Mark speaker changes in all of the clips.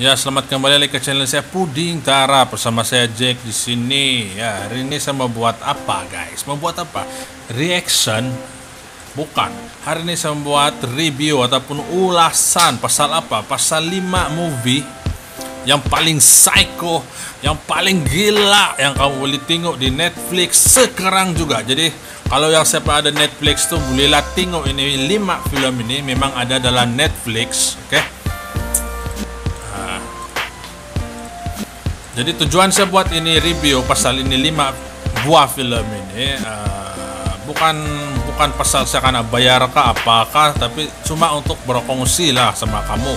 Speaker 1: Ya, selamat kembali lagi ke channel saya Puding Tara bersama saya Jack di sini. Ya, hari ini saya mau buat apa, guys? Mau buat apa? Reaction? Bukan. Hari ini saya membuat review ataupun ulasan pasal apa? Pasal 5 movie yang paling psycho, yang paling gila yang kamu boleh tengok di Netflix sekarang juga. Jadi, kalau yang siapa ada Netflix tuh bolehlah tengok ini 5 film ini memang ada dalam Netflix, oke? Jadi tujuan saya buat ini review pasal ini 5 buah film ini bukan pasal saya karena bayar kah apakah, tapi cuma untuk berkongsi lah sama kamu.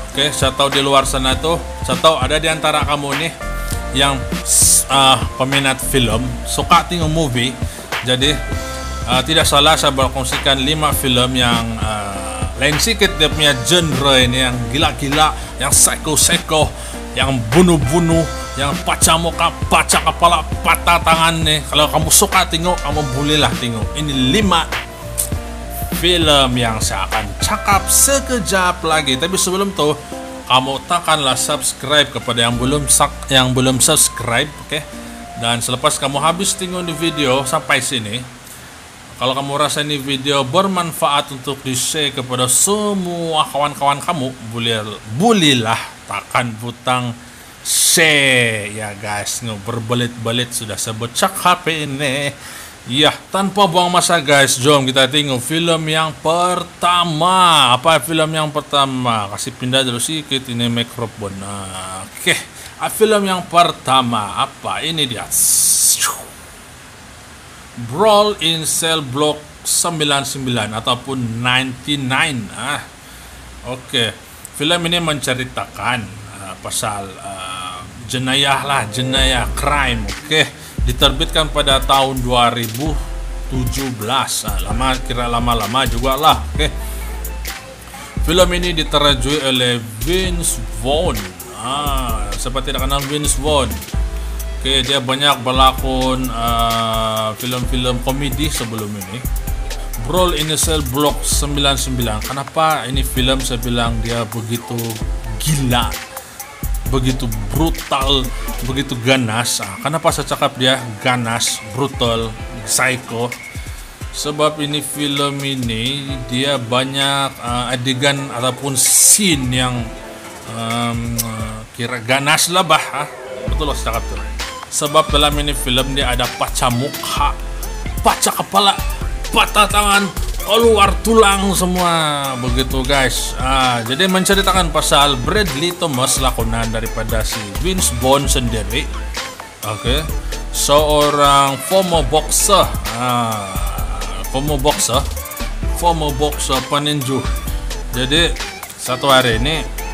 Speaker 1: Oke, saya tahu di luar sana tuh, saya tahu ada di antara kamu nih yang peminat film, suka tengok movie. Jadi tidak salah saya berkongsikan 5 film yang lain sedikit dia punya genre ini, yang gila-gila, yang psycho-psycho, yang bunuh-bunuh, yang pecah muka, pecah kepala, patah tangan nih. Kalau kamu suka tengok, kamu bolehlah tengok. Ini 5 film yang saya akan cakap sekejap lagi. Tapi sebelum itu, kamu tekanlah subscribe kepada yang belum subscribe, oke? Dan selepas kamu habis tengok di video sampai sini, kalau kamu rasa ini video bermanfaat untuk di-share kepada semua kawan-kawan kamu, bolehlah tekan butang share ya guys. Berbelit-belit sudah sebut cak HP ini. Ya, tanpa buang masa guys, jom kita tengok film yang pertama. Apa film yang pertama? Kasih pindah dulu sedikit ini mikrofon. Oke, film yang pertama apa? Ini dia. Brawl in Cell Block 99 ataupun 99. Oke. Film ini menceritakan pasal jenayah crime. Oke. Diterbitkan pada tahun 2017. Lama juga lah. Oke. Film ini diterjemahkan oleh Vince Vaughn. Siapa tidak kenal Vince Vaughn? Oke, dia banyak berlakon film-film komedi sebelum ini. Brawl in Cell Block 99. Kenapa ini film saya bilang dia begitu gila, begitu brutal, begitu ganas? Kenapa saya cakap dia ganas, brutal, psycho? Sebab ini film ini dia banyak adegan ataupun scene yang kira ganas lah bah. Betul loh saya cakap tuh. Sebab dalam ini film dia ada pecah muka, pecah kepala, patah tangan, keluar tulang semua begitu guys. Jadi menceritakan pasal Bradley Thomas, lakonan daripada si Vince Vaughn sendiri. Oke, seorang former boxer, peninju. Jadi satu hari ini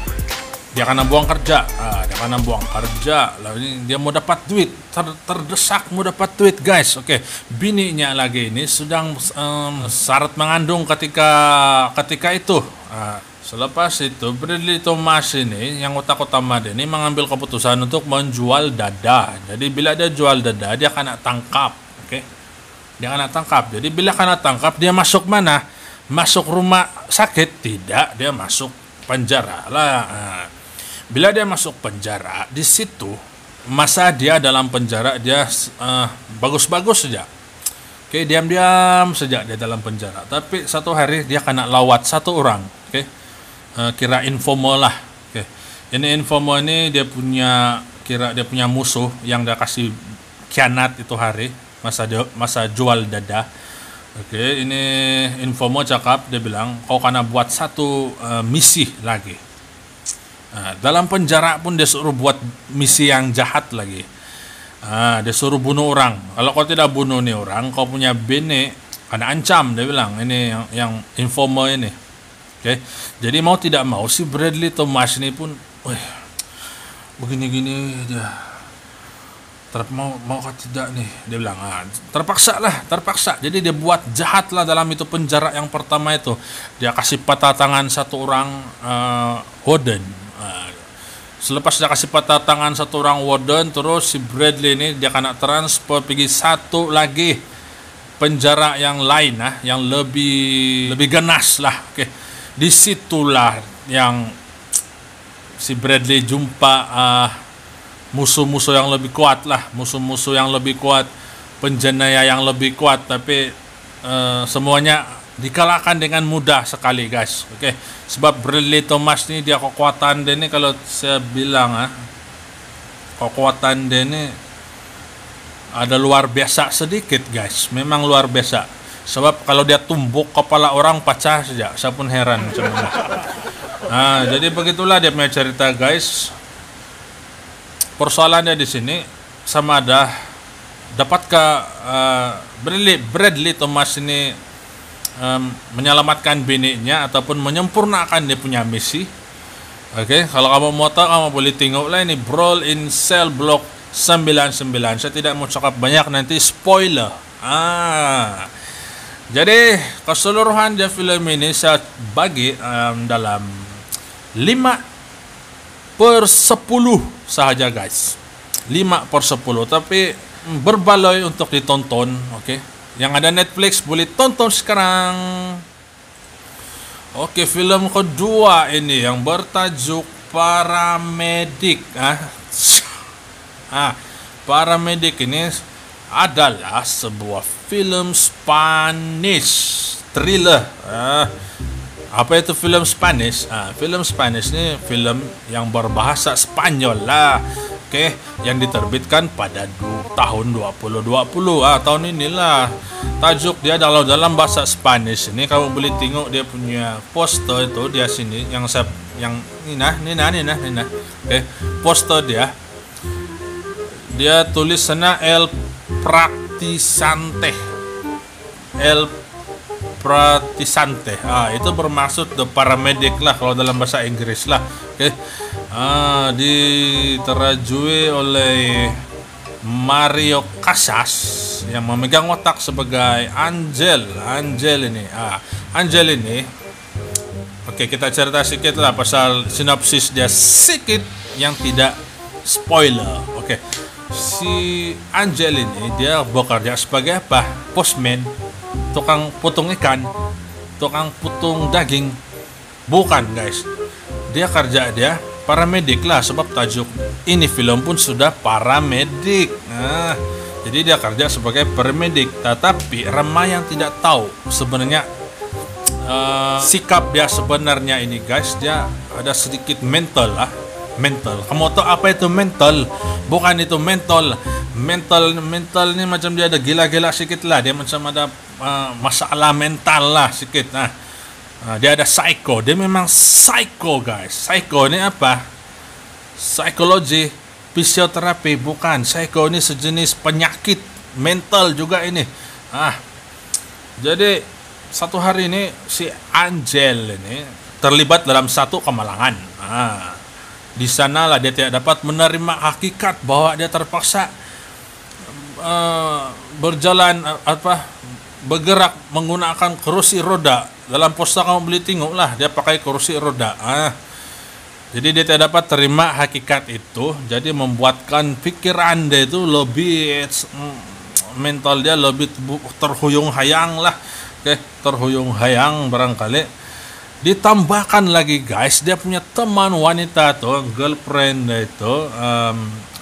Speaker 1: dia kena buang kerja, lalu dia mau dapat duit, terdesak mau dapat duit guys. Oke, bininya lagi ini sedang syarat mengandung ketika itu. Selepas itu Bradley Thomas ini yang otak utama dia ini mengambil keputusan untuk menjual dada. Jadi bila dia jual dada dia kena tangkap. Oke, dia kena tangkap. Jadi bila kena tangkap dia masuk mana? Masuk rumah sakit? Tidak, dia masuk penjara lah. Bila dia masuk penjara, di situ masa dia dalam penjara dia bagus-bagus saja. Oke, diam-diam saja dia dalam penjara. Tapi satu hari dia kena lawat satu orang. Oke, kira informal lah. Oke, ini informal ini dia punya musuh yang dia kasih khianat itu hari masa jual dada. Oke, ini informal cakap, dia bilang kau kena buat satu misi lagi. Dalam penjara pun dia suruh buat misi yang jahat lagi. Dia suruh bunuh orang. Kalau kau tidak bunuh nih orang, kau punya bini kena ancam, dia bilang. Ini yang informer ini. Oke. Jadi mau tidak mau si Bradley Thomas ini pun begini-gini dia. Mau kah tidak nih, dia bilang. Terpaksa. Jadi dia buat jahat lah dalam itu penjara yang pertama itu. Dia kasih patah tangan satu orang warden. Selepas dia kasih patah tangan satu orang warden, terus si Bradley ini dia kena transfer pergi satu lagi penjara yang lain, yang lebih ganas lah. Oke, disitulah yang si Bradley jumpa musuh-musuh yang lebih kuat lah, musuh-musuh yang lebih kuat, penjenayah yang lebih kuat, tapi semuanya dikalahkan dengan mudah sekali guys. Oke, sebab Bradley Thomas ini dia kekuatan dia ini, kalau saya bilang kekuatan dia ini ada luar biasa sedikit guys, memang luar biasa. Sebab kalau dia tumbuk kepala orang pecah saja, saya pun heran macam mana. Nah, jadi begitulah dia punya cerita guys. Persoalannya di sini sama ada dapatkah Bradley Thomas ini menyelamatkan bininya ataupun menyempurnakan dia punya misi. Oke, kalau kamu mau tahu, kamu boleh tengoklah ini Brawl in Cell Block 99. Saya tidak mau cakap banyak, nanti spoiler. Jadi keseluruhan dia film ini saya bagi dalam 5/10 sahaja guys. 5/10, tapi berbaloi untuk ditonton. Oke, yang ada Netflix boleh tonton sekarang. Oke, film kedua ini yang bertajuk Paramedik. Paramedik ini adalah sebuah film Spanish thriller. Apa itu film Spanish? Film Spanish ini film yang berbahasa Spanyol lah. Oke, yang diterbitkan pada tahun 2020. Tahun inilah. Tajuk dia dalam bahasa Spanish. Ini kamu boleh tengok dia punya poster itu dia sini yang Nina. Oke, poster dia. Dia tulis sana El Practisante. Itu bermaksud the paramedic lah kalau dalam bahasa Inggris lah. Oke. Diterajui oleh Mario Casas yang memegang watak sebagai Angel ini. Angel ini. Oke, kita cerita sedikit lah pasal sinopsis dia sedikit yang tidak spoiler. Oke. Si Angel ini dia bekerja sebagai apa? Postman, tukang putung ikan, tukang putung daging. Bukan guys, dia kerja dia paramedik lah, sebab tajuk ini film pun sudah paramedik. Jadi dia kerja sebagai paramedik, tetapi ramai yang tidak tahu sebenarnya sikap dia sebenarnya ini guys, dia ada sedikit mental. Kamu tahu apa itu mental? Bukan itu mental ini macam dia ada gila-gila sedikit lah, dia macam ada masalah mental lah sedikit. Dia ada psycho, dia memang psycho guys. Psycho ini apa? Psikologi, fisioterapi, bukan. Psycho ini sejenis penyakit mental juga ini. Jadi satu hari ini si Angel ini terlibat dalam satu kemalangan. Di sanalah dia tidak dapat menerima hakikat bahwa dia terpaksa bergerak menggunakan kursi roda. Dalam poster kamu boleh tengok lah, dia pakai kursi roda. Jadi dia tidak dapat terima hakikat itu, jadi membuatkan pikiran dia itu lebih mental dia lebih terhuyung-hayang lah. Oke, terhuyung-hayang barangkali. Ditambahkan lagi guys, dia punya teman wanita tuh, girlfriend dia itu,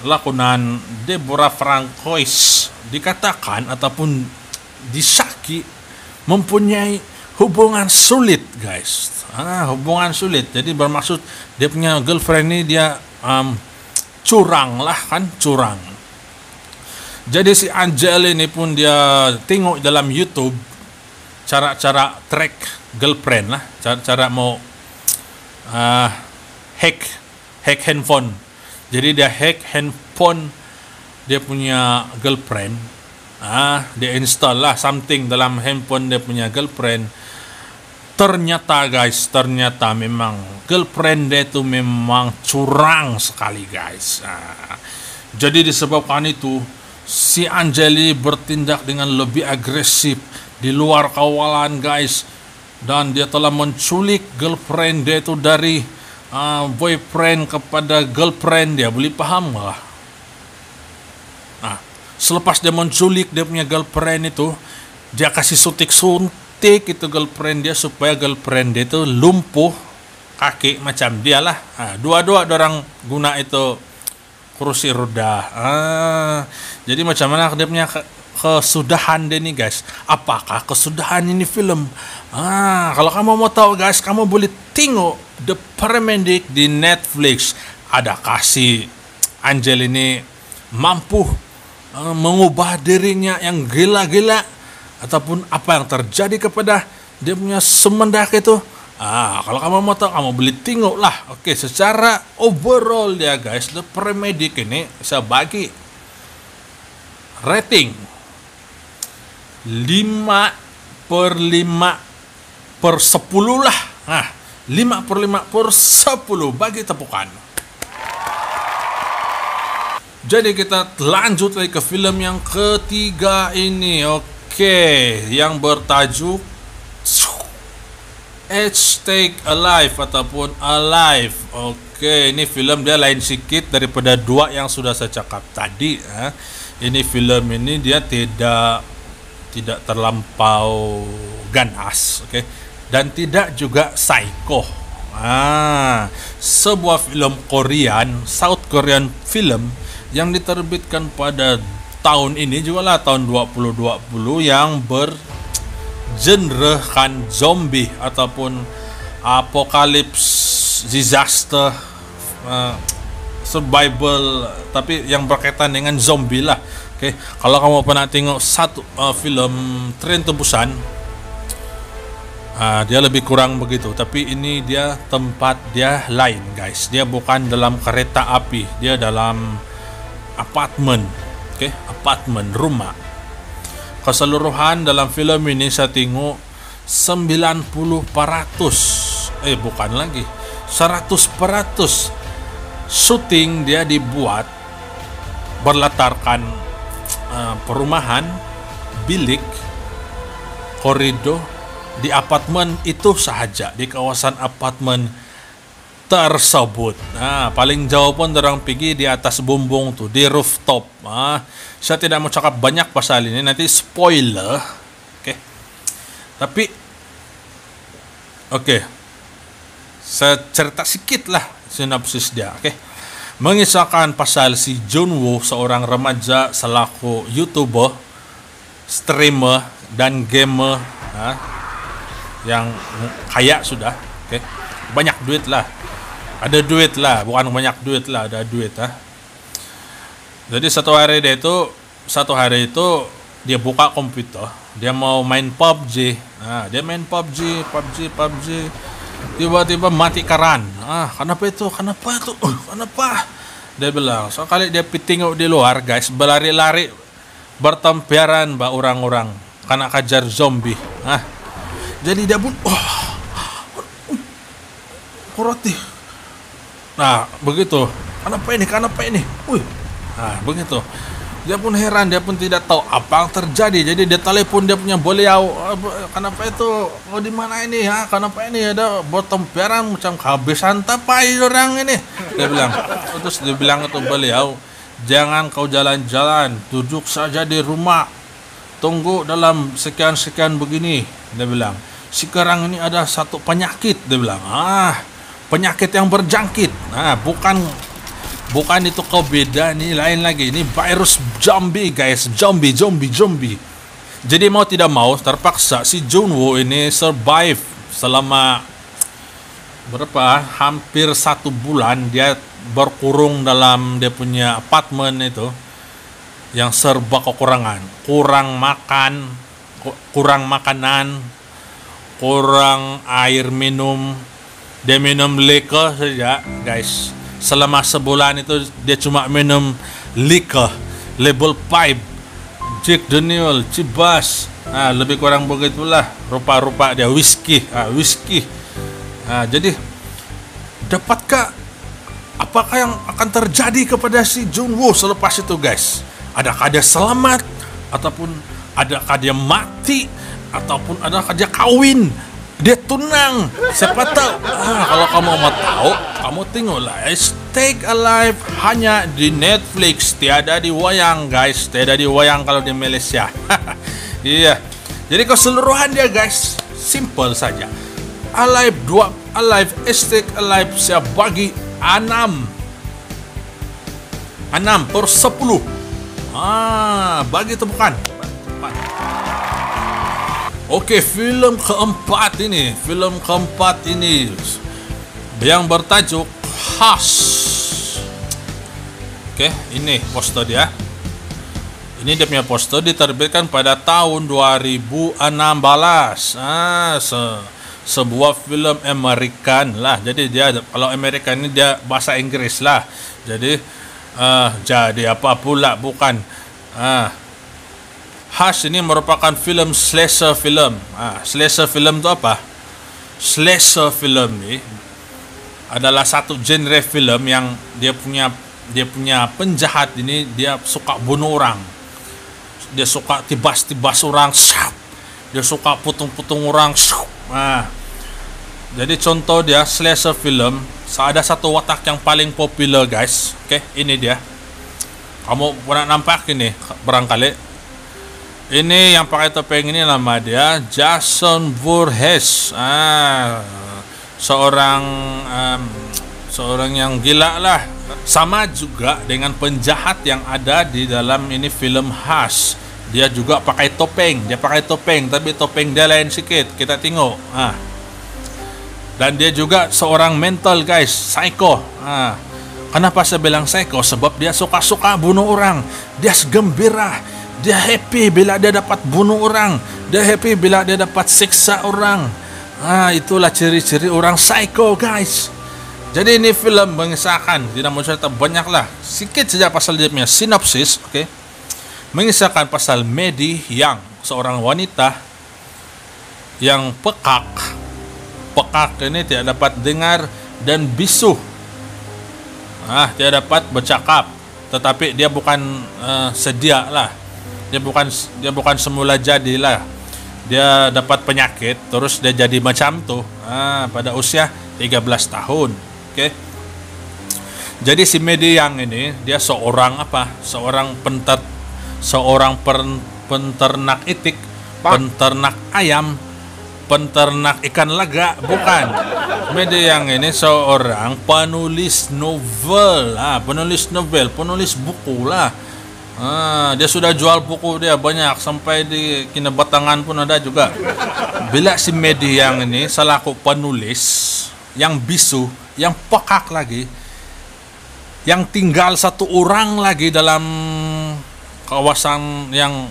Speaker 1: lakonan Deborah Francois, dikatakan ataupun disaki mempunyai hubungan sulit guys. Hubungan sulit. Jadi bermaksud dia punya girlfriend ini dia curang lah kan, curang. Jadi si Angel ini pun dia tengok dalam YouTube cara-cara track girlfriend lah, cara mau hack handphone. Jadi dia hack handphone dia punya girlfriend. Dia install lah something dalam handphone dia punya girlfriend. Ternyata guys, memang girlfriend dia itu memang curang sekali guys. Jadi disebabkan itu si Angeli bertindak dengan lebih agresif di luar kawalan guys. Dan dia telah menculik girlfriend dia itu dari boyfriend kepada girlfriend dia. Boleh paham lah. Selepas dia menculik dia punya girlfriend itu, dia kasih suntik itu girlfriend dia supaya girlfriend dia itu lumpuh kaki macam dia lah. Dua-dua orang guna itu kursi roda. Jadi macam mana dia punya kesudahan dia nih guys? Apakah kesudahan ini film? Kalau kamu mau tahu guys, kamu boleh tengok The Paramedic di Netflix. Adakah si Angel ini mampu mengubah dirinya yang gila-gila, ataupun apa yang terjadi kepada dia punya semendak itu? Kalau kamu mau tahu, kamu boleh tengok lah. Oke, secara overall dia guys, The Paramedic ini saya bagi rating 5/5/10 lah. 5/5/10 bagi tepukan. Jadi kita lanjut lagi ke film yang ketiga ini. Oke, yang bertajuk Take Alive ataupun Alive. Oke, ini film dia lain sedikit daripada dua yang sudah saya cakap tadi. Ini film ini dia tidak terlampau ganas, oke, dan tidak juga psycho. Sebuah film Korean, South Korean film yang diterbitkan pada tahun ini juga lah, tahun 2020, yang bergenrekan zombie ataupun apocalypse disaster, survival, tapi yang berkaitan dengan zombie lah. Oke, kalau kamu pernah tengok satu film Train to Busan, dia lebih kurang begitu, tapi ini dia tempat dia lain guys. Dia bukan dalam kereta api, dia dalam apartemen, apartemen, rumah. Keseluruhan dalam film ini saya tengok 90%, bukan lagi 100% syuting dia dibuat berlatarkan perumahan, bilik, koridor di apartemen itu sahaja, di kawasan apartemen tersebut. Paling jauh pun orang pergi di atas bumbung tuh, di rooftop. Saya tidak mau cakap banyak pasal ini, nanti spoiler. Tapi saya cerita sedikit lah sinopsis dia. Mengisahkan pasal si Junwoo, seorang remaja selaku YouTuber, streamer dan gamer yang kaya sudah, banyak duit lah. Ada duit lah, bukan banyak duit lah, ada duit. Jadi satu hari itu dia buka komputer, dia mau main PUBG. Dia main PUBG. Tiba-tiba mati keran. Kenapa itu? Kenapa? Dia bilang, sekali dia tengok di luar guys, berlari-lari, bertempiaran orang-orang karena kejar zombie. Jadi dia pun kuroti. Begitu. Kenapa ini? Begitu. Dia pun heran, dia pun tidak tahu apa yang terjadi. Jadi dia telepon dia punya beliau. Kenapa itu? Di mana ini? Kenapa ini ada bertempiaran macam kehabisan tapai orang ini? Dia bilang. Terus dia bilang itu beliau, jangan kau jalan-jalan, duduk saja di rumah. Tunggu dalam sekian-sekian begini. Dia bilang. Sekarang ini ada satu penyakit. Dia bilang. Penyakit yang berjangkit. Bukan itu beda, ini lain lagi. Ini virus zombie guys, zombie. Jadi mau tidak mau terpaksa si Junwoo ini survive selama hampir 1 bulan. Dia berkurung dalam dia punya apartemen itu yang serba kekurangan, kurang makanan, kurang air minum. Dia minum liquor saja guys. Selama sebulan itu dia cuma minum liquor level 5, Jack Daniel, Chivas. Lebih kurang begitulah rupa-rupa dia, whisky. Jadi apakah yang akan terjadi kepada si Junwoo selepas itu guys? Adakah dia selamat, ataupun adakah dia mati, ataupun adakah dia kawin, dia tunang, siapa tahu. Kalau kamu mau tahu, kamu tengoklah Take Alive hanya di Netflix, tiada di wayang guys, tiada di wayang kalau di Malaysia. Iya. Jadi keseluruhan dia guys, simple saja. Alive 2, Alive, Estek Alive saya bagi 6 per 10. Bagi tepukan. Oke, film keempat ini yang bertajuk Hush. Oke, ini poster dia. Ini dia punya poster, diterbitkan pada tahun 2016. Sebuah film American lah. Jadi dia, kalau American ini dia bahasa Inggris lah. Jadi jadi apa pula bukan. Hush ini merupakan film slasher film. Slasher film itu apa? Slasher film ini adalah satu genre film yang dia punya penjahat ini, dia suka bunuh orang. Dia suka tibas-tibas orang, dia suka putung-putung orang. Jadi contoh dia slasher film, ada satu watak yang paling popular guys. Oke, ini dia. Kamu pernah nampak ini barangkali. Ini yang pakai topeng ini nama dia Jason Voorhees. Seorang yang gila lah. Sama juga dengan penjahat yang ada di dalam ini film Hush. Dia juga pakai topeng. Tapi topeng dia lain sikit. Kita tengok. Dan dia juga seorang mental guys, psycho. Kenapa saya bilang psycho? Sebab dia suka-suka bunuh orang. Dia gembira. Dia happy bila dia dapat bunuh orang. Dia happy bila dia dapat siksa orang. Itulah ciri-ciri orang psycho guys. Jadi ini film mengisahkan, tidak mau cerita banyak lah, sikit saja pasal dia punya sinopsis. Oke. Mengisahkan pasal Maddie yang seorang wanita yang pekak ini tidak dapat dengar dan bisu. Tidak dapat bercakap. Tetapi dia bukan sedia lah. Dia bukan semula jadilah. Dia dapat penyakit terus dia jadi macam tuh pada usia 13 tahun. Oke. Jadi si Maddie yang ini dia seorang penternak itik, penternak ayam, penternak ikan laga, bukan. Maddie yang ini seorang penulis novel, penulis buku lah. Dia sudah jual buku dia banyak sampai di Kinabatangan pun ada juga. Bila si Maddie yang ini selaku penulis yang bisu, yang pekak lagi, yang tinggal satu orang lagi dalam kawasan yang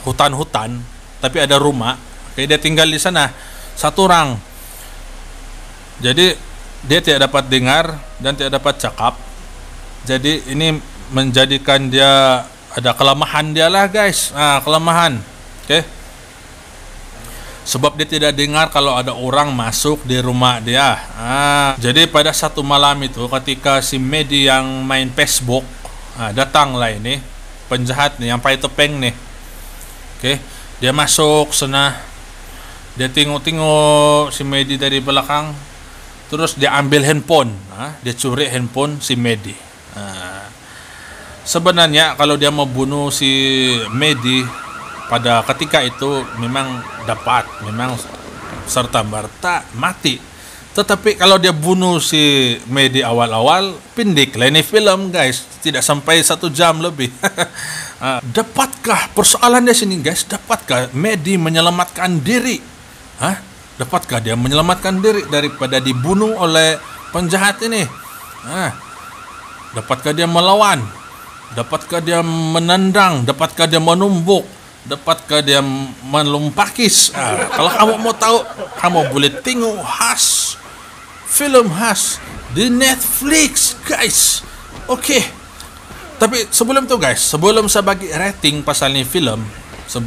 Speaker 1: hutan-hutan, tapi ada rumah. Oke, dia tinggal di sana satu orang. Jadi dia tidak dapat dengar dan tidak dapat cakap. Jadi ini menjadikan dia ada kelemahan dia lah guys. Kelemahan. Oke. Sebab dia tidak dengar kalau ada orang masuk di rumah dia. Jadi pada satu malam itu ketika si Maddie yang main Facebook, datanglah ini penjahat nih yang pakai topeng nih. Oke. Dia masuk sana. Dia tengok si Maddie dari belakang. Terus dia ambil handphone. Dia curi handphone si Maddie. Sebenarnya kalau dia mau bunuh si Maddie pada ketika itu memang serta-merta mati. Tetapi kalau dia bunuh si Maddie awal-awal, pindik lah ini film guys, tidak sampai 1 jam lebih. Dapatkah persoalan di sini guys? Dapatkah Maddie menyelamatkan diri? Dapatkah dia menyelamatkan diri daripada dibunuh oleh penjahat ini? Dapatkah dia melawan? Dapatkah dia menendang? Dapatkah dia menumbuk? Dapatkah dia melumpakis? Kalau kamu mau tahu, kamu boleh tengok Hush, film Hush di Netflix guys. Oke. Tapi sebelum itu guys, sebelum saya bagi rating pasal ini film, saya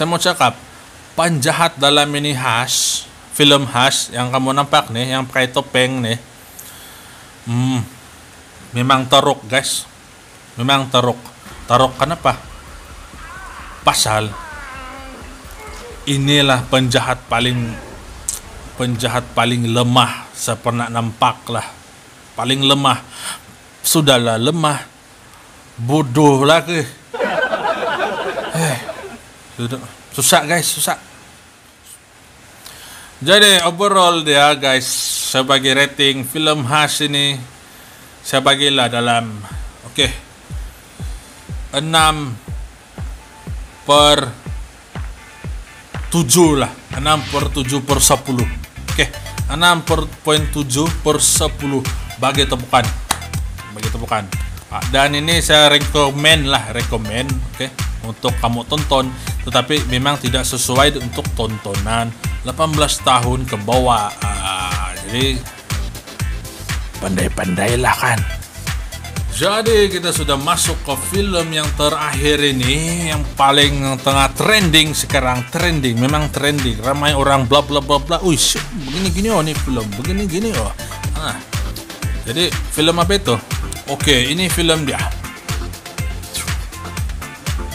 Speaker 1: mau cakap penjahat dalam ini Hush, film Hush yang kamu nampak nih, yang pakai topeng nih, memang teruk guys. Memang teruk. Kenapa? Pasal inilah penjahat paling lemah saya pernah nampak lah. Paling lemah. Sudahlah lemah, bodoh lagi. Susah guys, susah. Jadi overall dia guys, sebagai rating film khas ini saya bagilah dalam 6/7 lah, 6/7/10. 6/7/10 bagi tepukan. Dan ini saya rekomend untuk kamu tonton, tetapi memang tidak sesuai untuk tontonan 18 tahun ke bawah. Jadi pandai-pandailah kan. Jadi kita sudah masuk ke film yang terakhir ini, yang paling tengah trending sekarang. Memang trending. Ramai orang bla bla bla bla. Begini-gini nih film. Begini-gini. Jadi film apa itu? Ini film dia.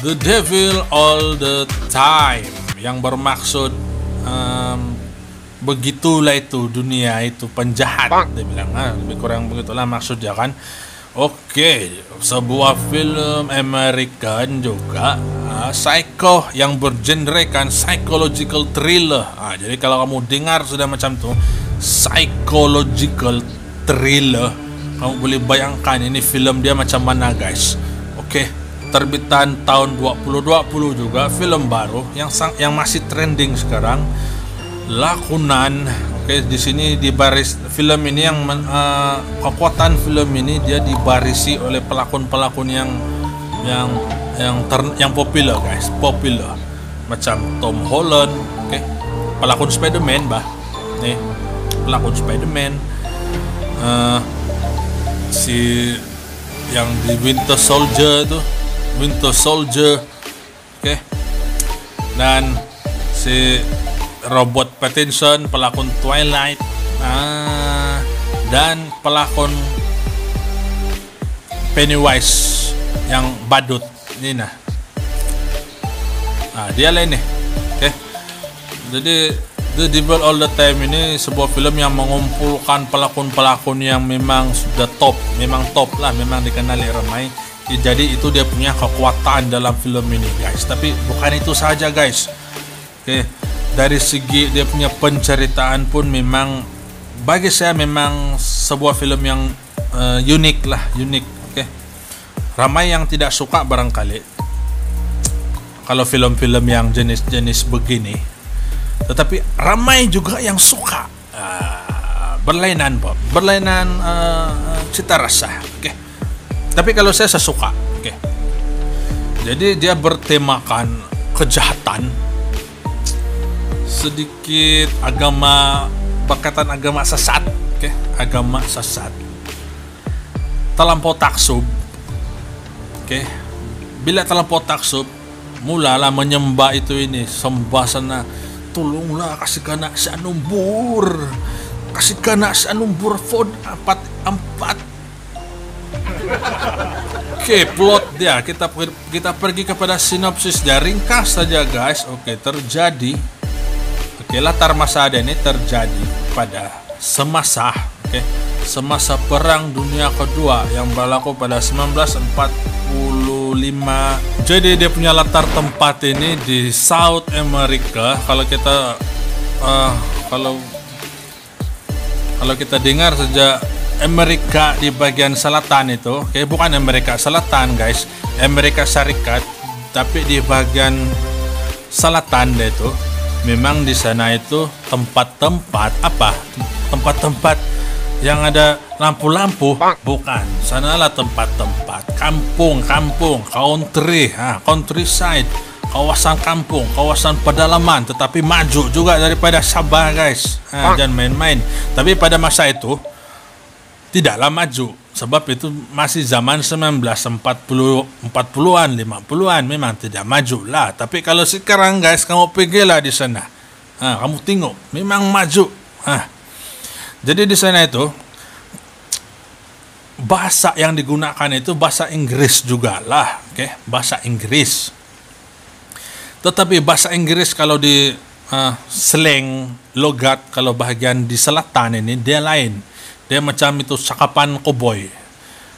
Speaker 1: The Devil All the Time, yang bermaksud begitulah itu dunia itu penjahat. Dia bilang, lebih kurang begitulah maksudnya kan. Sebuah film American juga, psycho, yang bergenrekan psychological thriller. Jadi kalau kamu dengar sudah macam tuh psychological thriller, kamu boleh bayangkan ini film dia macam mana guys. Terbitan tahun 2020 juga, film baru yang masih trending sekarang, Lakunan. Di sini dibaris film ini yang kekuatan film ini dia dibarisi oleh pelakon-pelakon yang popular guys, macam Tom Holland, pelakon Spider-Man pelakon Spider-Man, si yang di Winter Soldier, dan si Robert Pattinson pelakon Twilight, dan pelakon Pennywise yang badut ini dia lain nih. Jadi The Devil All the Time ini sebuah film yang mengumpulkan pelakon-pelakon yang memang sudah top, memang dikenali ramai. Jadi itu dia punya kekuatan dalam film ini guys. Tapi bukan itu saja guys. Dari segi dia punya penceritaan pun memang bagi saya memang sebuah film yang unik. Ramai yang tidak suka barangkali kalau film-film yang jenis-jenis begini, tetapi ramai juga yang suka. Berlainan cita rasa. Tapi kalau saya suka. Jadi dia bertemakan kejahatan, sedikit berkaitan agama sesat, agama sesat, terlampau taksub, bila terlampau taksub, mulalah menyembah ini, sembah sana, tolonglah kasihkan si anumbur phone 44. Plot dia, kita pergi kepada sinopsis dia, ringkas saja guys. Terjadi latar masa ini terjadi pada semasa Perang Dunia Kedua yang berlaku pada 1945. Jadi dia punya latar tempat ini di South America. Kalau kita dengar saja Amerika di bagian selatan itu, bukan Amerika Selatan guys, Amerika Serikat, tapi di bagian selatan dia itu memang di sana itu tempat-tempat yang ada lampu-lampu, bukan, sanalah tempat-tempat kampung, countryside, kawasan kampung, kawasan pedalaman, tetapi maju juga daripada Sabah guys. Jangan main-main. Tapi pada masa itu tidaklah maju, sebab itu masih zaman 1940-an, 50-an, memang tidak maju lah. Tapi kalau sekarang guys, kamu pergilah di sana, kamu tengok, memang maju. Jadi di sana itu bahasa yang digunakan itu bahasa Inggris juga lah, bahasa Inggris. Tetapi bahasa Inggris kalau di slang logat, kalau bahagian di selatan ini dia lain. Dia macam itu cakapan cowboy.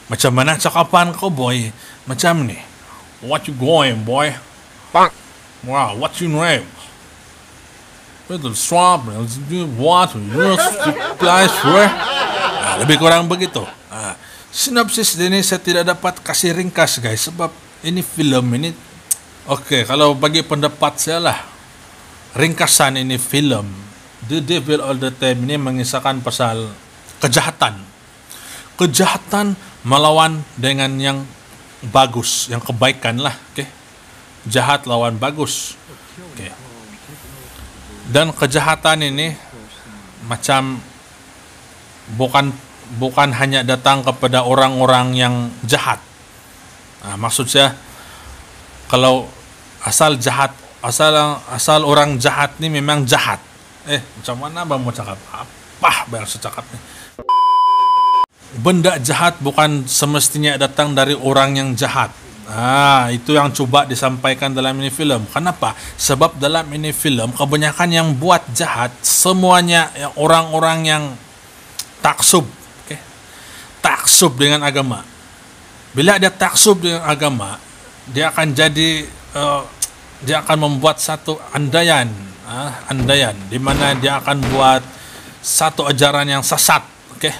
Speaker 1: Macam mana cakapan cowboy? Macam ni. What you going, boy? Wow, what's your name? betul, swap, what, supplies, lebih kurang begitu. Sinopsis ini saya tidak dapat kasih ringkas guys, sebab ini film ini, oke, kalau bagi pendapat saya lah, ringkasan ini film The Devil All the Time ini mengisahkan pasal kejahatan melawan dengan yang bagus, yang kebaikan lah, oke. Jahat lawan bagus, oke. Dan kejahatan ini macam bukan hanya datang kepada orang-orang yang jahat. Maksud saya, kalau asal orang jahat ini memang jahat. Macam mana bang mau cakap? Apa bang secakapnya? Benda jahat bukan semestinya datang dari orang yang jahat. Itu yang coba disampaikan dalam ini film. Kenapa? Sebab dalam ini film kebanyakan yang buat jahat semuanya orang-orang yang taksub, taksub dengan agama. Bila dia taksub dengan agama, dia akan membuat satu andaian, di mana dia akan buat satu ajaran yang sesat, oke.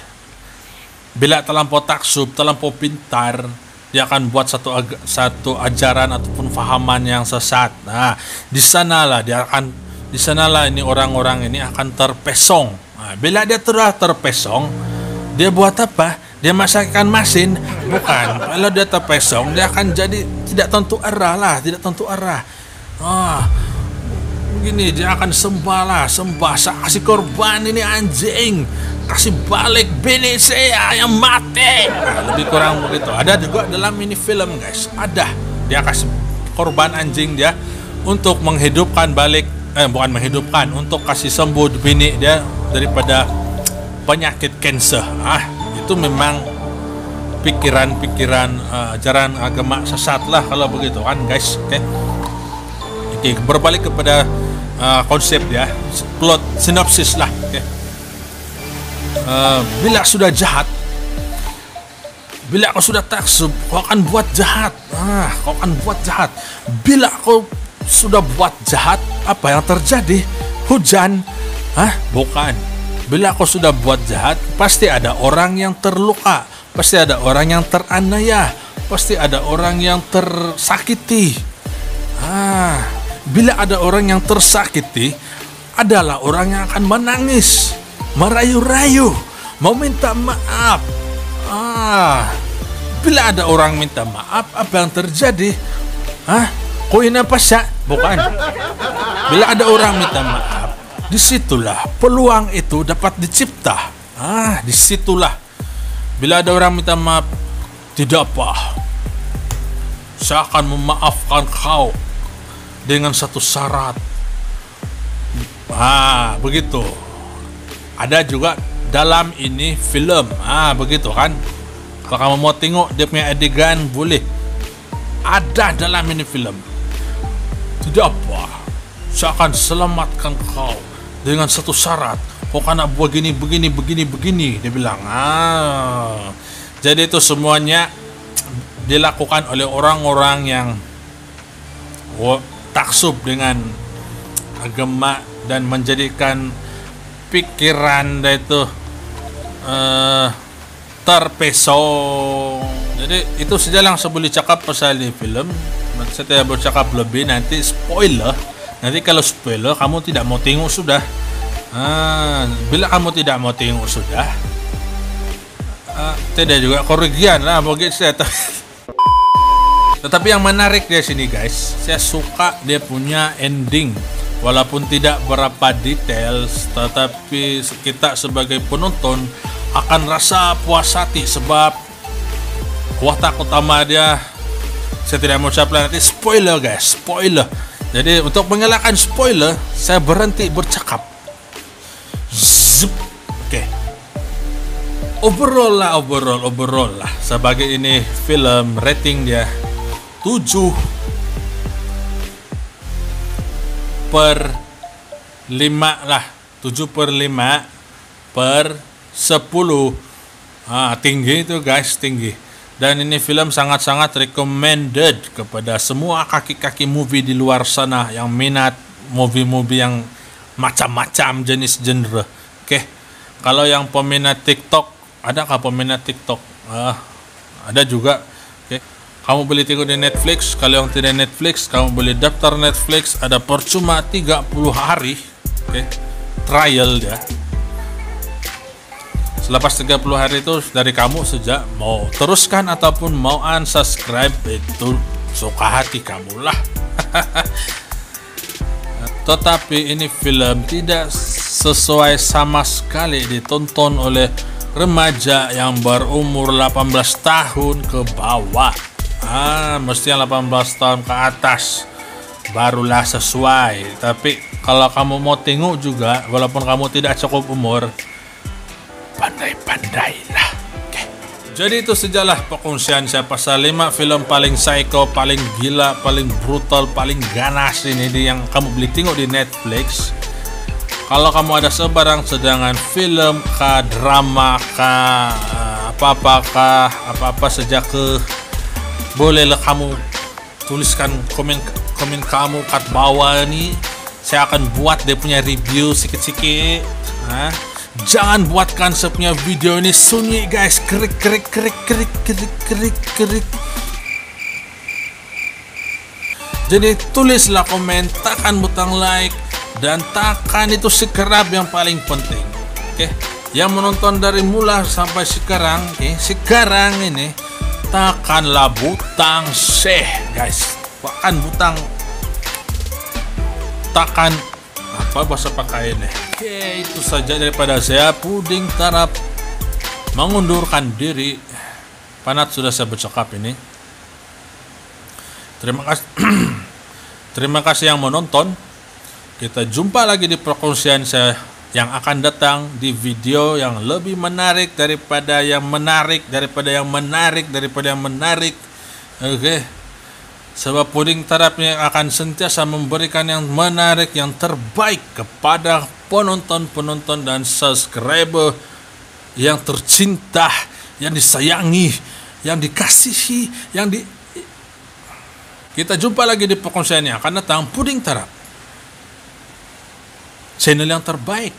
Speaker 1: Bila terlampau taksub, terlampau pintar, dia akan buat satu ajaran ataupun fahaman yang sesat. Di sanalah ini orang-orang ini akan terpesong. Bila dia telah terpesong, dia buat apa? Dia masakkan mesin? Bukan. Kalau dia terpesong, dia akan jadi tidak tentu arah. Begini, dia akan sembah, saya kasih korban ini anjing, kasih balik bini saya yang mati. Lebih kurang begitu. Ada juga dalam ini film guys, ada dia kasih korban anjing dia untuk menghidupkan balik, bukan menghidupkan, untuk kasih sembuh bini dia daripada penyakit cancer. Itu memang pikiran ajaran agama sesat lah kalau begitu kan guys. Oke, berbalik kepada konsep ya, plot sinopsis lah. Bila sudah jahat, bila kau sudah taksub, kau akan buat jahat. Bila kau sudah buat jahat, apa yang terjadi? Hujan? Bukan. Bila kau sudah buat jahat, pasti ada orang yang terluka, pasti ada orang yang teraniaya, pasti ada orang yang tersakiti. Bila ada orang yang tersakiti, adalah orang yang akan menangis, merayu-rayu, mau minta maaf. Bila ada orang minta maaf, apa yang terjadi? Koin apa sih? Bukan. Bila ada orang minta maaf, disitulah peluang itu dapat dicipta. Disitulah. Bila ada orang minta maaf, tidak apa, saya akan memaafkan kau dengan satu syarat. Begitu. Ada juga dalam ini film. Begitu kan. Kalau kamu mau tengok dia punya adegan, boleh. Ada dalam ini film. Tidak apa, saya akan selamatkan kau dengan satu syarat. Kau kan begini. Dia bilang. Jadi itu semuanya dilakukan oleh orang-orang yang taksub dengan agama dan menjadikan pikiran dia itu terpesong. Jadi itu saja yang saya boleh cakap pasal di film. Saya tidak bercakap lebih, nanti spoiler. Nanti kalau spoiler kamu tidak mau tengok sudah. Bila kamu tidak mau tengok sudah, tidak juga kerugian lah bagi saya. Tetapi yang menarik di sini guys, saya suka dia punya ending. Walaupun tidak berapa details, tetapi kita sebagai penonton akan rasa puas hati sebab watak utama dia, saya tidak mau ucapkan nanti spoiler guys, spoiler. Jadi untuk mengelakkan spoiler, saya berhenti bercakap. Oke. Overall lah. Sebagai ini film, rating dia 7/5 lah, 7/5/10. Tinggi itu guys, tinggi. Dan ini film sangat-sangat recommended kepada semua kaki-kaki movie di luar sana yang minat movie-movie yang macam-macam jenis genre. Oke. Kalau yang peminat TikTok, adakah peminat TikTok? Ada juga. Oke. Kamu boleh tengok di Netflix. Kalau yang tidak Netflix, kamu boleh daftar Netflix. Ada percuma 30 hari. Oke. Trial dia. Selepas 30 hari itu dari kamu sejak mau teruskan ataupun mau unsubscribe, itu suka hati kamu lah. Tetapi ini film tidak sesuai sama sekali ditonton oleh remaja yang berumur 18 tahun ke bawah. Mestinya 18 tahun ke atas barulah sesuai. Tapi kalau kamu mau tengok juga, walaupun kamu tidak cukup umur, pandai-pandailah. Okay. Jadi itu sajalah perkongsian saya pasal 5 film paling psycho, paling gila, paling brutal, paling ganas ini yang kamu boleh tengok di Netflix. Kalau kamu ada sebarang sedangan film kah, drama kah, apa-apa saja ke, bolehlah kamu tuliskan komen kamu kat bawah nih. Saya akan buat dia punya review sikit-sikit. Jangan buatkan saya punya video ini sunyi guys. Kerik. Jadi tulislah komen, tekan butang like, dan tekan itu subscribe yang paling penting. Oke. Yang menonton dari mula sampai sekarang, sekarang ini tekanlah butang share guys. Tekan apa bahasa pakaiannya. Oke, itu saja daripada saya, Puding Tarap, mengundurkan diri. Penat sudah saya bercakap ini. Terima kasih yang menonton. Kita jumpa lagi di perkongsian saya yang akan datang di video yang lebih menarik daripada yang menarik. Oke. Sebab Puding Tarapnya akan sentiasa memberikan yang menarik, yang terbaik kepada penonton dan subscriber yang tercinta, yang disayangi, yang dikasihi, Kita jumpa lagi di perkongsian yang akan datang. Puding Tarap, channel yang terbaik,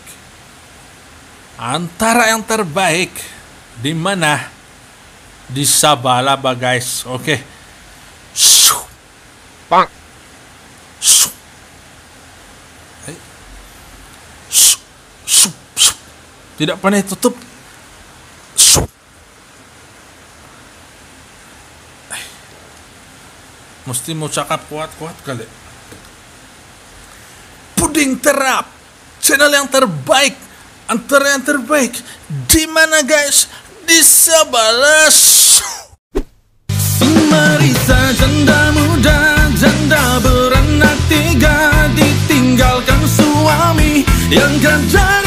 Speaker 1: antara yang terbaik. Di mana? Di Sabalaba guys. Oke. Bang. Tidak pernah tutup. Mesti mau cakap kuat-kuat kali. Puding Tarap, channel yang terbaik, antara yang terbaik. Di mana guys? Di Sabalas. Marisa, janda muda, janda beranak 3, ditinggalkan suami yang kerja